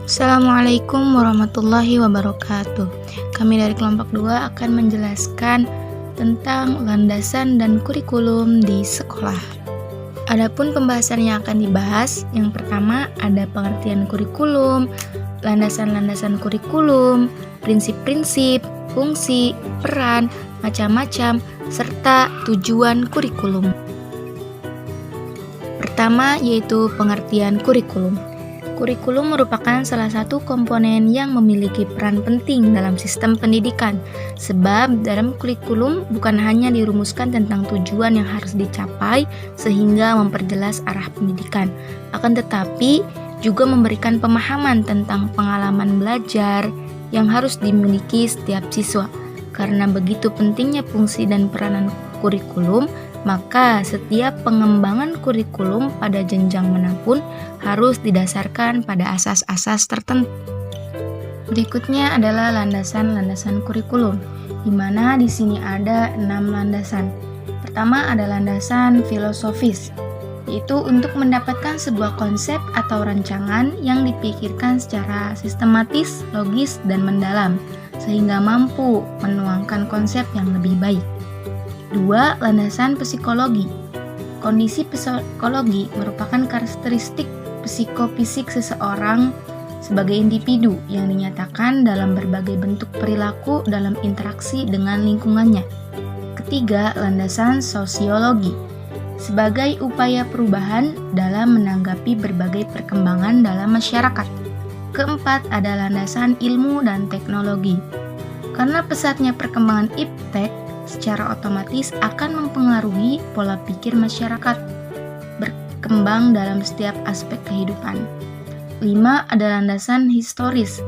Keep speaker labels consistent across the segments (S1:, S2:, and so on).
S1: Assalamualaikum warahmatullahi wabarakatuh. Kami dari kelompok 2 akan menjelaskan tentang landasan dan kurikulum di sekolah. Adapun pembahasan yang akan dibahas, yang pertama ada pengertian kurikulum, landasan-landasan kurikulum, prinsip-prinsip, fungsi, peran, macam-macam, serta tujuan kurikulum. Pertama yaitu pengertian kurikulum. Kurikulum merupakan salah satu komponen yang memiliki peran penting dalam sistem pendidikan, sebab dalam kurikulum bukan hanya dirumuskan tentang tujuan yang harus dicapai sehingga memperjelas arah pendidikan, akan tetapi juga memberikan pemahaman tentang pengalaman belajar yang harus dimiliki setiap siswa. Karena begitu pentingnya fungsi dan peranan kurikulum, maka setiap pengembangan kurikulum pada jenjang manapun harus didasarkan pada asas-asas tertentu. Berikutnya adalah landasan-landasan kurikulum, di mana di sini ada 6 landasan. Pertama ada landasan filosofis, yaitu untuk mendapatkan sebuah konsep atau rancangan yang dipikirkan secara sistematis, logis, dan mendalam, sehingga mampu menuangkan konsep yang lebih baik. 2. Landasan psikologi. Kondisi psikologi merupakan karakteristik psikofisik seseorang sebagai individu yang dinyatakan dalam berbagai bentuk perilaku dalam interaksi dengan lingkungannya. Ketiga, landasan sosiologi. Sebagai upaya perubahan dalam menanggapi berbagai perkembangan dalam masyarakat. Keempat, ada landasan ilmu dan teknologi. Karena pesatnya perkembangan iptek, secara otomatis akan mempengaruhi pola pikir masyarakat berkembang dalam setiap aspek kehidupan. 5. Ada landasan historis,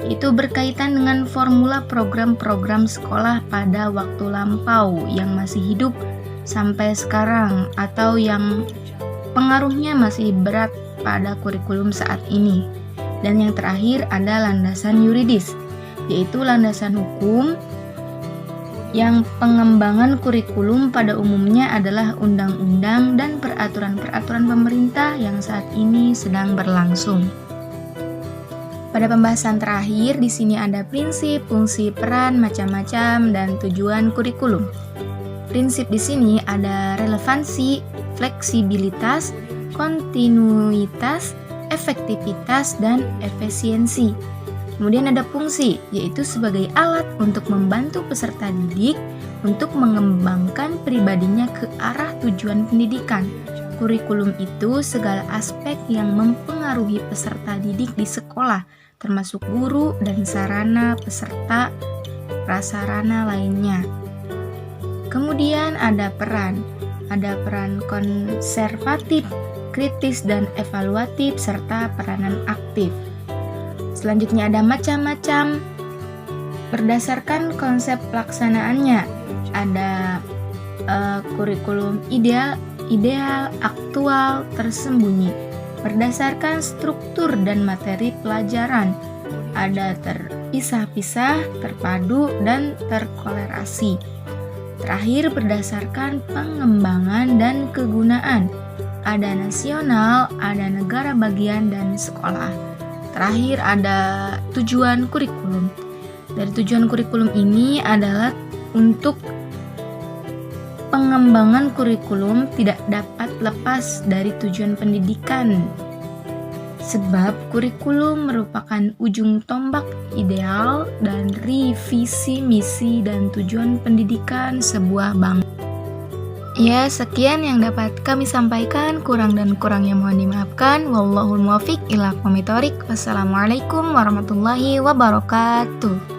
S1: yaitu berkaitan dengan formula program-program sekolah pada waktu lampau yang masih hidup sampai sekarang atau yang pengaruhnya masih berat pada kurikulum saat ini. Dan yang terakhir ada landasan yuridis, yaitu landasan hukum yang pengembangan kurikulum pada umumnya adalah undang-undang dan peraturan-peraturan pemerintah yang saat ini sedang berlangsung. Pada pembahasan terakhir di sini ada prinsip, fungsi, peran, macam-macam, dan tujuan kurikulum. Prinsip di sini ada relevansi, fleksibilitas, kontinuitas, efektivitas, dan efisiensi. Kemudian ada fungsi, yaitu sebagai alat untuk membantu peserta didik untuk mengembangkan pribadinya ke arah tujuan pendidikan. Kurikulum itu segala aspek yang mempengaruhi peserta didik di sekolah, termasuk guru dan sarana peserta prasarana lainnya. Kemudian ada peran konservatif, kritis, dan evaluatif, serta peranan aktif. Selanjutnya ada macam-macam. Berdasarkan konsep pelaksanaannya, ada kurikulum ideal, aktual, tersembunyi. Berdasarkan struktur dan materi pelajaran, ada terpisah-pisah, terpadu, dan terkolerasi. Terakhir berdasarkan pengembangan dan kegunaan, ada nasional, ada negara bagian, dan sekolah. Terakhir ada tujuan kurikulum. Dari tujuan kurikulum ini adalah untuk pengembangan kurikulum tidak dapat lepas dari tujuan pendidikan. Sebab kurikulum merupakan ujung tombak ideal dan revisi misi dan tujuan pendidikan sebuah bangsa. Ya, sekian yang dapat kami sampaikan, kurang dan kurangnya mohon dimaafkan. Wallahul muwaffiq ila aqwamit thoriq. Wassalamualaikum warahmatullahi wabarakatuh.